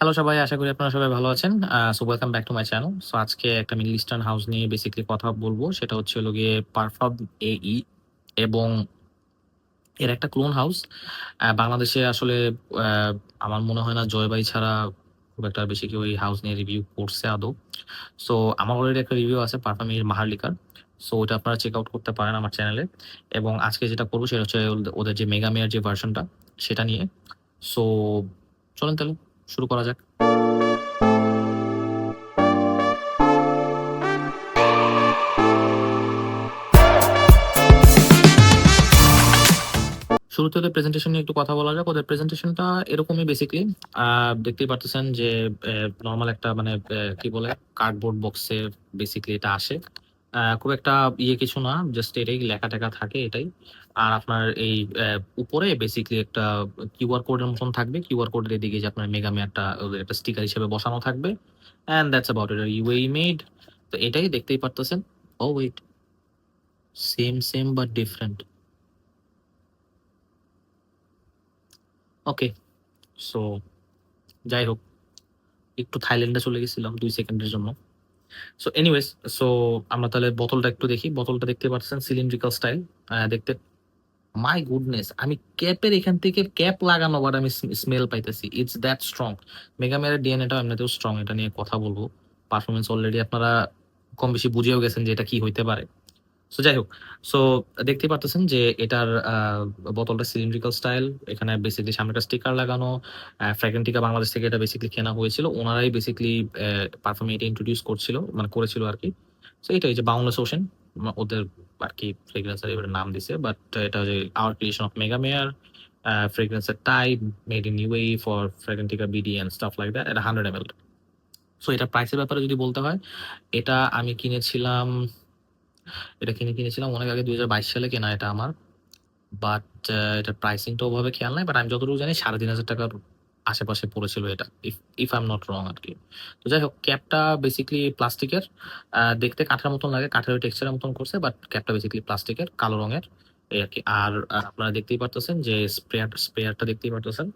Hello সবাই, আশা করি আপনারা সবাই ভালো আছেন। So welcome back to my channel. So আজকে একটা মিডল ইস্টার্ন হাউস নিয়ে বেসিক্যালি কথা বলবো। সেটা হচ্ছে হলো গিয়ে পারফাব এই, এবং এর একটা ক্লোন হাউস। বাংলাদেশে আসলে আহ, আমার মনে হয় না জয় ভাই ছাড়া খুব একটা বেশি কেউ এই হাউস নিয়ে রিভিউ করছে আদৌ। সো আমার অলরেডি একটা রিভিউ আছে পারফাম এর মাহারলিকার। সো ওটা আপনারা চেক আউট করতে পারেন আমার চ্যানেলে। এবং আজকে যেটা করবো সেটা হচ্ছে ওদের যে মেগা মেয়ার যে ভার্সনটা সেটা নিয়ে। সো চলেন তাহলে শুরু করা যাক। শুরুতে ওদের প্রেজেন্টেশন নিয়ে একটু কথা বলা যাক। ওদের প্রেজেন্টেশনটা এরকমই বেসিকলি দেখতেই পারতেছেন যে নর্মাল একটা মানে কি বলে কার্ডবোর্ড বক্সে বেসিকলি এটা আসে। খুব একটা কিছু না, জাস্ট এটাই লেখা টেখা থাকে এটাই। আর আপনার এই উপরে বেসিকলি একটা কিউআর কোডের মতন থাকবে। কিউআর কোডের এদিকে যে আপনার মেগা মেয়ারটা ওদের একটা স্টিকার হিসেবে বসানো থাকবে। And that's about it, UAE made. তো এটাই দেখতেই পারতেছেন। Oh wait, same same but different. Okay, so যাই হোক, একটু থাইল্যান্ডে চলে গেছিলাম 2 সেকেন্ডের জন্য। সো এনিওয়েজ, সো আমরা তাহলে বোতলটা একটু দেখি। বোতলটা দেখতে পাচ্ছেন সিলিন্ড্রিক্যাল স্টাইল দেখতে। মাই গুডনেস, আমি ক্যাপের এখান থেকে ক্যাপ লাগানো বাট আমি স্মেল পাইতেছি। It's that strong. মেগামেয়ারের ডিএনএটা এমনিতেও স্ট্রং, এটা নিয়ে কথা বলবো। পারফরমেন্স অলরেডি আপনারা কম বেশি বুঝেও গেছেন যে এটা কি হইতে পারে। সো যাই হোক, সো দেখতে পারতেছেন যে এটার বোতলটা সিলিন্ড্রিক্যাল স্টাইল। এখানে বেসিক্যালি সামনে একটা স্টিকার লাগানো। ফ্র্যাগেন্টিকা বাংলাদেশ থেকে এটা বেসিক্যালি কেনা হয়েছিল, ওনারাই বেসিক্যালি পারফিউম এটা ইন্ট্রোডিউস করছিল, মানে করেছিল আর কি। সো এটাই যে বাউন্ডলেস ওশেন ওদের আর কি ফ্রেগ্রেন্সের এবার নাম দিছে। বাট এটা যে our creation of Megamare, ফ্রেগ্রেন্সের type made in UAE for Fragrantica BD and stuff like that. এটা 100 ml। সো এটা প্রাইসের ব্যাপারে যদি বলতে হয়, এটা আমি কিনেছিলাম, কিনেছিলাম অনেক আগে, 2022 সালে কেনা এটা আমার। বাট এটার প্রাইসিংটা ওভাবে খেয়াল নাই, বাট আমি যতটুকু জানি 3,500 টাকার আশেপাশে পড়েছিল এটা, if if I am not wrong আর কি। তো যাই হোক, ক্যাপটা বেসিক্যালি প্লাস্টিকের। দেখতে কাঠের মতন লাগে, কাঠের ওই টেক্সচারের মতন করছে, বাট ক্যাপটা বেসিক্যালি প্লাস্টিকের, কালো রঙের এই আর কি। আর আপনারা দেখতেই পারতেছেন যে স্প্রেয়ারটা দেখতেই পারতেছেন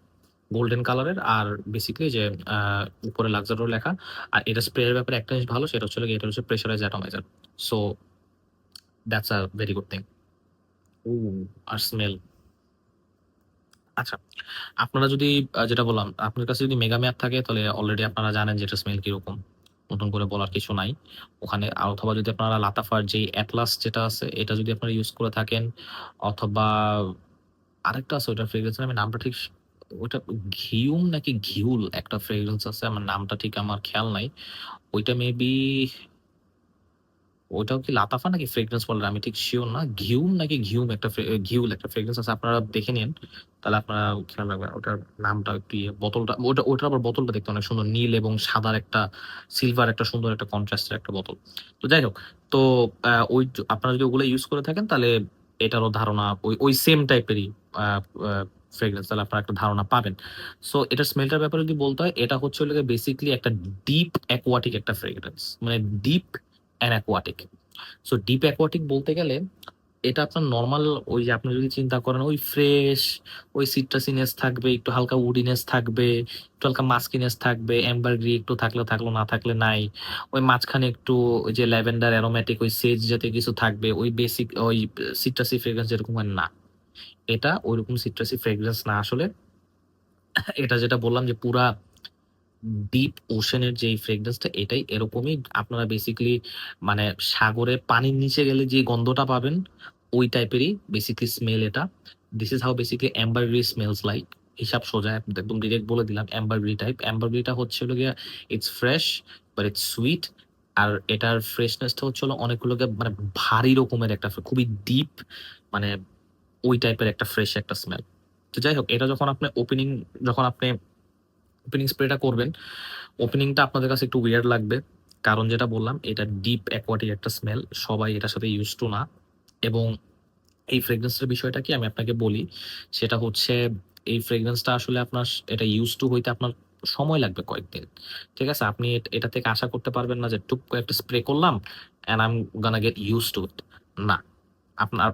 গোল্ডেন কালারের। আর বেসিক্যালি যে উপরে লাক্সারও লেখা। আর এটা স্প্রেয়ার ব্যাপারে একটা জিনিস ভালো, সেটা হচ্ছে এটা হচ্ছে pressurise atomiser. So that's a very good thing. ও, আর স্মেল। আচ্ছা, আপনারা যদি যেটা বললাম, আপনার কাছে যদি মেগা মেয়ার থাকে তাহলে অলরেডি আপনারা জানেন যে এটা স্মেল কিরকম। নতুন করে বলার কিছু নাই ওখানে। আর অথবা যদি আপনারা লাতাফার যে অ্যাটলাস যেটা আছে এটা যদি আপনারা ইউজ করে থাকেন, অথবা আরেকটা আছে ওইটা ফ্রেগ্রেন্স, আমি নামটা ঠিক ওইটা ঘিউম নাকি ঘিউল একটা ফ্রেগ্রেন্স আছে, আমার নামটা ঠিক আমার খেয়াল নাই। ওইটা মেবি, ওটাও কি লাতাফা নাকি ফ্রেগ্রেন্স বলে আমি ঠিক শিওর না। ঘিউম নাকি ঘিউম একটা ঘিউল একটা ফ্রেগ্রেন্স আছে, আপনারা দেখে নিন। তাহলে আপনারা খেয়াল রাখবেন ওটার নামটা একটু বোতলটা, ওটার আবার বোতলটা দেখতে অনেক সুন্দর, নীল এবং সাদার একটা সিলভার একটা সুন্দর একটা কন্ট্রাস্টের একটা বোতল। তো যাই হোক, তো আপনারা যদি ওগুলো ইউজ করে থাকেন তাহলে এটারও ধারণা ওই ওই সেম টাইপেরই ফ্রেগ্রেন্স, তাহলে আপনারা একটা ধারণা পাবেন। সো এটার স্মেলটার ব্যাপারে যদি বলতে হয়, এটা হচ্ছে বেসিক্যালি একটা ডিপ অ্যাকোয়াটিক একটা ফ্রেগ্রেন্স, মানে deep and aquatic. So deep aquatic বলতে গেলে এটা আপনার নর্মাল, ওই যে আপনি যদি চিন্তা করেন ওই ফ্রেশ, ওই সিট্রাসিনেস থাকবে, একটু হালকা উডিনেস থাকবে, একটু হালকা মাস্কিনেস থাকবে, অ্যাম্বারগ্রি একটু থাকলে থাকলো, না থাকলে নাই। ওই মাঝখানে একটু ওই যে ল্যাভেন্ডার অ্যারোমেটিক ওই সেজ জাতীয় কিছু থাকবে, ওই বেসিক ওই সিট্রাসি ফ্রেগ্রেন্স যেরকম হয় না। এটা ওইরকম সিট্রাসি ফ্রেগ্রেন্স না আসলে। এটা যেটা বললাম যে পুরা ডিপ ওশেনের যে ফ্রেগরেন্সটা এটাই এরকমই। আপনারা বেসিক্যালি মানে সাগরে পানির নিচে গেলে যে গন্ধটা পাবেন ওই টাইপেরই বেসিক্যালি স্মেল এটা। This is how basically ambergris smells like. হিসাব সোজা একদম ডিরেক্ট বলে দিলাম, অ্যাম্বারগ্রি টাইপ। অ্যাম্বারগ্রিটা হচ্ছে হলো গিয়া it's fresh but it's sweet. আর এটার ফ্রেশনেসটা হচ্ছে হলো অনেকগুলো মানে ভারী রকমের একটা খুবই ডিপ, মানে ওই টাইপের একটা ফ্রেশ একটা স্মেল। তো যাই হোক, এটা যখন আপনি ওপেনিং স্প্রেটা করবেন, ওপেনিংটা আপনাদের কাছে একটু উইয়ার্ড লাগবে। কারণ যেটা বললাম, এটা ডিপ অ্যাকোয়াটিক একটা স্মেল, সবাই এটার সাথে ইউজ টু না। এবং এই ফ্রেগ্রেন্সের বিষয়টা কি আমি আপনাকে বলি, সেটা হচ্ছে এই ফ্রেগ্রেন্সটা আসলে আপনার এটা ইউজ টু হইতে আপনার সময় লাগবে কয়েকদিন। ঠিক আছে, আপনি এটা থেকে আশা করতে পারবেন না যে টুক করে একটা স্প্রে করলাম and I am gonna get use to it. না,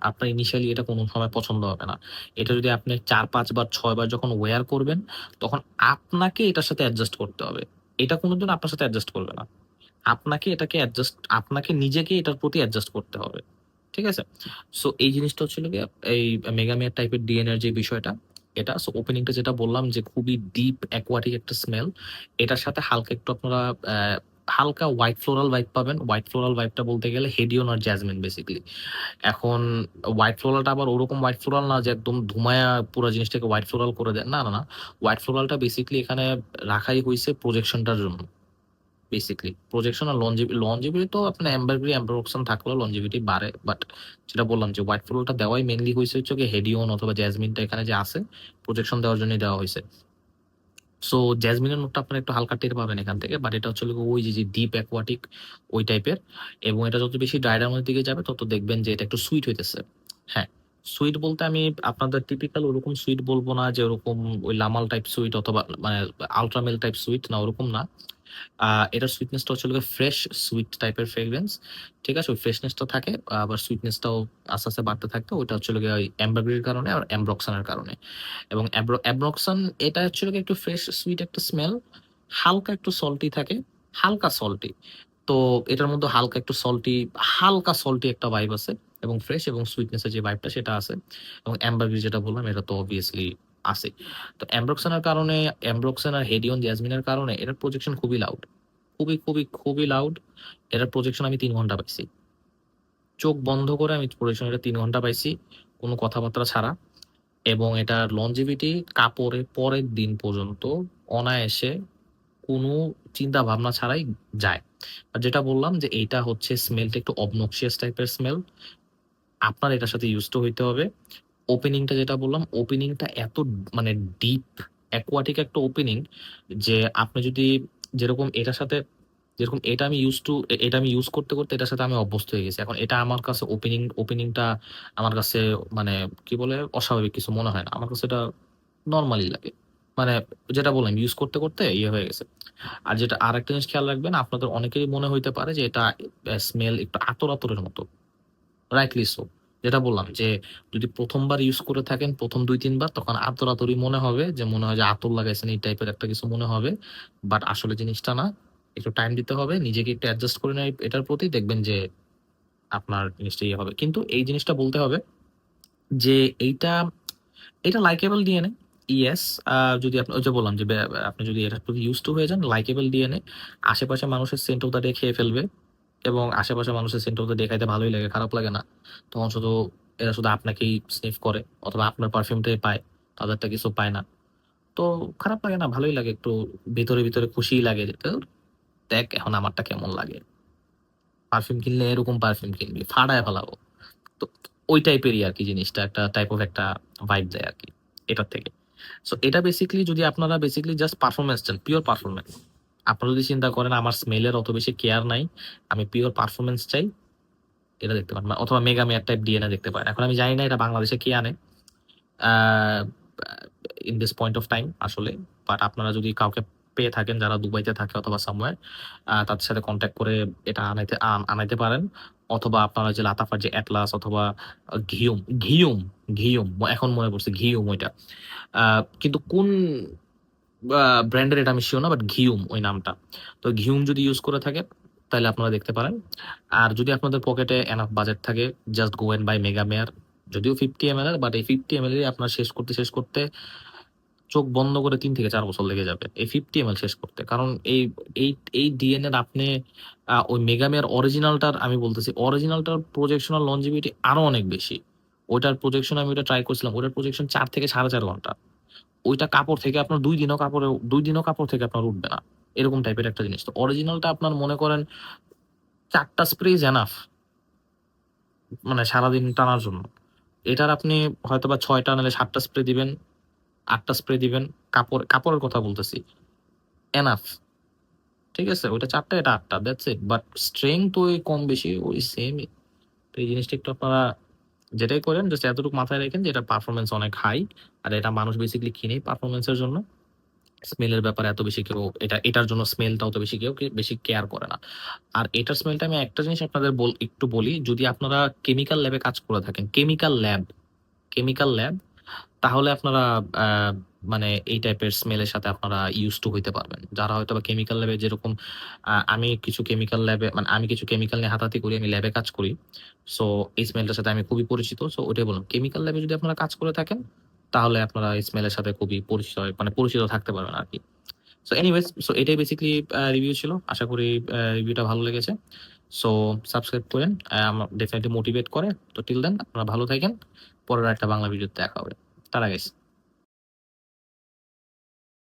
আপনার ইনিশিয়ালি এটা কোনো সময় পছন্দ হবে না। এটা যদি আপনি ৪-৫ বার ৬ বার যখন ওয়্যার করবেন, তখন আপনাকে এটার সাথে অ্যাডজাস্ট করতে হবে। এটা কোনোদিন আপনার সাথে অ্যাডজাস্ট করবে না। আপনাকে নিজেকে এটার প্রতি অ্যাডজাস্ট করতে হবে। ঠিক আছে? সো এই জিনিসটা হচ্ছে হলো গিয়ে এই মেগামেয়ার টাইপের ডিএনএ এর যে বিষয়টা, এটা সো ওপেনিংটা যেটা বললাম যে খুবই ডিপ অ্যাকোয়াটিক একটা স্মেল। এটার সাথে হালকা একটু আপনারা হালকা হোয়াইট ফ্লোরাল ভাইব পাবেন। হোয়াইট ফ্লোরাল ভাইবটা বলতে গেলে হেডিয়ন আর জ্যাসমিন বেসিক্যালি। এখন হোয়াইট ফ্লোরালটা আবার ওরকম হোয়াইট ফ্লোরাল না যে একদম ধুমায়া পুরো জিনিসটাকে হোয়াইট ফ্লোরাল করে দেয়। না, না, না। হোয়াইট ফ্লোরালটা বেসিক্যালি এখানে রাখাই হইছে প্রজেকশনটার জন্য। বেসিক্যালি প্রজেকশন আর লনজিভিটি তো আপনার অ্যাম্বারগ্রি অ্যাম্বারোক্সান থাকলেও লনজিভিটি বাড়ে, বাট যেটা বললাম যে হোয়াইট ফ্লোরালটা দেওয়াই মেনলি হয়েছে হচ্ছে কি হেডিয়ন অথবা জ্যাসমিনটা এখানে যে আছে প্রজেকশন দেওয়ার জন্যই দেওয়া হয়েছে। সো জ্যাসমিনের নোটটা আপনারা একটু হালকা টের পাবেন এখান থেকে, বাট এটা হচ্ছে হলো ওই যে ডিপ অ্যাকোয়াটিক ওই টাইপের। এবং এটা যত বেশি ড্রাইডামের দিকে যাবে তত দেখবেন যে এটা একটু সুইট হইতেছে। হ্যাঁ, সুইট বলতে আমি আপনাদের টিপিক্যাল ওরকম সুইট বলবো না যে ওরকম ওই লামাল টাইপ সুইট অথবা মানে আলট্রামেল টাইপ সুইট না, ওরকম না। এটার সুইটনেসটা হচ্ছে ফ্রেশ সুইট টাইপের ফ্রেগ্রেন্স। ঠিক আছে? ওই ফ্রেশনেসটা থাকে, আবার সুইটনেসটাও আস্তে আস্তে বাড়তে থাকতো। ওইটা হচ্ছে ওই অ্যাম্বারগ্রির কারণে আর অ্যামব্রক্সানের কারণে। এবং অ্যাব্রক্সান এটা হচ্ছে একটু ফ্রেশ সুইট একটা স্মেল, হালকা একটু সল্টি থাকে, হালকা সল্টি। তো এটার মধ্যে হালকা সল্টি একটা ভাইব আছে, এবং ফ্রেশ এবং সুইটনেসের যে ভাইবটা সেটা আছে। এবং অ্যাম্বারগ্রি যেটা বললাম এটা তো অবভিয়াসলি আছে। তো অ্যামব্রক্সান আর হেডিয়ন জ্যাসমিনের কারণে এটার প্রজেকশন খুবই লাউড, খুবই খুবই খুবই লাউড। এটার প্রজেকশন আমি ৩ ঘন্টা পাইছি, চোখ বন্ধ করে আমি প্রজেকশন এটা ৩ ঘন্টা পাইছি, কোনো কথাবার্তা ছাড়া। এবং এটার লনজিভিটি কাপড়ে পরের দিন পর্যন্ত অনায়াসে কোনো চিন্তা ভাবনা ছাড়াই যায়। আর যেটা বললাম যে এইটা হচ্ছে স্মেলটা একটু অবনক্সিয়াস টাইপের স্মেল, আপনার এটার সাথে ইউজ টু হইতে হবে। ওপেনিংটা যেটা বললাম, ওপেনিংটা এত মানে ডিপ অ্যাকোয়াটিক একটা ওপেনিং যে আপনি যদি যেরকম এটার সাথে যেরকম এটা আমি ইউজ করতে করতে এটার সাথে আমি অভ্যস্ত হয়ে গেছি। এখন এটা আমার কাছে ওপেনিংটা আমার কাছে মানে কি বলে অস্বাভাবিক কিছু মনে হয় না, আমার কাছে এটা নর্মালি লাগে। মানে যেটা বললাম ইউজ করতে করতে ইয়ে হয়ে গেছে। আর যেটা আর একটা জিনিস খেয়াল রাখবেন, আপনাদের অনেকেরই মনে হইতে পারে যে এটা স্মেল একটু আতর আতরের মতো, রাইটলি সো। যেটা বললাম যে যদি প্রথমবার ইউজ করে থাকেন প্রথম ২-৩ বার, তখন আতর আতরই মনে হবে, যে মনে হয় যে আতর লাগাইছেন এই টাইপের একটা কিছু মনে হবে। বাট আসলে জিনিসটা না, একটু টাইম দিতে হবে, নিজেকে একটু অ্যাডজাস্ট করে নেয় এটার প্রতি, দেখবেন যে আপনার জিনিসটা ইয়ে হবে। কিন্তু এই জিনিসটা বলতে হবে যে এইটা এটা লাইকেবল ডিএনএ। ইয়েস, যদি আপনি ওই যে বললাম যে আপনি যদি এটার প্রতি ইউজ টু হয়ে যান, লাইকেবল ডিএনএ। আশেপাশে মানুষের সেন্ট অফ দ্য ডে খেয়ে ফেলবে, এবং আশেপাশে মানুষের সেন্ট অফ দ্য ডে খাইতে ভালোই লাগে, খারাপ লাগে না। তখন শুধু এরা শুধু আপনাকেই স্নিফ করে অথবা আপনার পারফিউমটাই পায়, তাদেরটা কিছু পায় না। তো খারাপ লাগে না, ভালোই লাগে, একটু ভিতরে ভিতরে খুশিই লাগে যে "ধুর, দেখ এখন আমারটা কেমন লাগে, পারফিউম কিনলে এরকম পারফিউম কিনবি, ফাড়ায় ফেলাবো"। তো ওই টাইপেরই আর কি জিনিসটা, একটা টাইপ অফ একটা ভাইব দেয় আর কি এটার থেকে। সো এটা বেসিক্যালি যদি আপনারা বেসিক্যালি জাস্ট পারফরমেন্স চান, পিওর পারফরমেন্স, আপনারা যদি চিন্তা করেন আমার স্মেলের অত বেশি কেয়ার নাই, আমি পিওর পারফরমেন্স চাই, এটা দেখতে পারেন। অথবা মেগা মেয়ার টাইপ ডিএনএ দেখতে পারেন। এখন আমি জানি না এটা বাংলাদেশে কে আনে in this point of time আসলে, বাট আপনারা যদি কাউকে পেয়ে থাকেন যারা দুবাইতে থাকে অথবা সামওয়্যার, তাদের সাথে কন্ট্যাক্ট করে এটা আনাইতে পারেন। অথবা আপনারা যে লাতাফার যে অ্যাটলাস অথবা ঘিউম ঘিউম ঘিউম এখন মনে পড়ছে, ঘিউম ওইটা। কিন্তু কোন ব্র্যান্ডের এটা আমি শিওর না, বাট ঘিউম ওই নামটা। তো ঘিউম যদি ইউজ করে থাকে তাহলে আপনারা দেখতে পারেন। আর যদি আপনাদের পকেটে এনাফ বাজেট থাকে, just go and buy Megamare. যদিও 50 ml এর, বাট এই 50 ml আপনার শেষ করতে চোখ বন্ধ করে 3 থেকে 4 বছর লেগে যাবে এই 50 ml শেষ করতে। কারণ এই এই ডিএনএ আপনি ওই মেগামের অরিজিনালটার, আমি বলতেছি অরিজিনালটার প্রজেকশনাল লঞ্জিভিটি আরো অনেক বেশি। ওইটার প্রজেকশন আমি ওটা ট্রাই করছিলাম, ওইটার প্রজেকশন 4 থেকে 4.5 ঘন্টা। ওইটা কাপড় থেকে আপনার 2 দিনও কাপড় থেকে আপনার উঠবে না, এরকম টাইপের একটা জিনিস। তো অরিজিনালটা আপনার মনে করেন 4টা স্প্রে এনাফ, মানে সারাদিন টানার জন্য। এটার আপনি হয়তোবা 6টা নাহলে 7টা স্প্রে দিবেন, 8টা স্প্রে দিবেন, কাপড়ের কথা বলতেছি, এনাফ। ঠিক আছে? ওইটা 4টা, এটা 8টা, দ্যাটস ইট। বাট স্ট্রেংথ ওই কম বেশি ওই সেমই। তো এই জিনিসটা একটু আপনারা যেটাই করেন জাস্ট এতটুকু মাথায় রাখেন যে এটা পারফরমেন্স অনেক হাই, আর এটা মানুষ বেসিক্যালি কিনেই পারফরমেন্সের জন্য। স্মেলের ব্যাপারে এত বেশি কেউ এটার জন্য স্মেলটাও তো বেশি কেউ বেশি কেয়ার করে না। আর এটার স্মেলটা আমি একটা জিনিস আপনাদের একটু বলি, যদি আপনারা কেমিক্যাল ল্যাবে কাজ করে থাকেন, কেমিক্যাল ল্যাব, তাহলে আপনারা আহ, মানে এই টাইপের স্মেলের সাথে আপনারা ইউজ টু হইতে পারবেন। যারা হয়তো বা কেমিক্যাল ল্যাবে যেরকম আমি কিছু কেমিক্যাল নিয়ে হাতাহাতি করি, আমি ল্যাবে কাজ করি। সো এই স্মেলটার সাথে আমি খুবই পরিচিত। সো ওটাই বললাম, কেমিক্যাল ল্যাবে যদি আপনারা কাজ করে থাকেন তাহলে আপনারা এই স্মেলের সাথে খুবই পরিচিত থাকতে পারবেন আর কি। সো এনিওয়েজ, সো এটাই বেসিক্যালি রিভিউ ছিল। আশা করি রিভিউটা ভালো লেগেছে। সো সাবস্ক্রাইব করেন, আমার ডেফিনেটলি মোটিভেট করে। তো টিল দেন আপনারা ভালো থাকেন, পরের একটা বাংলা ভিডিওতে দেখা হবে। তারা গেছে।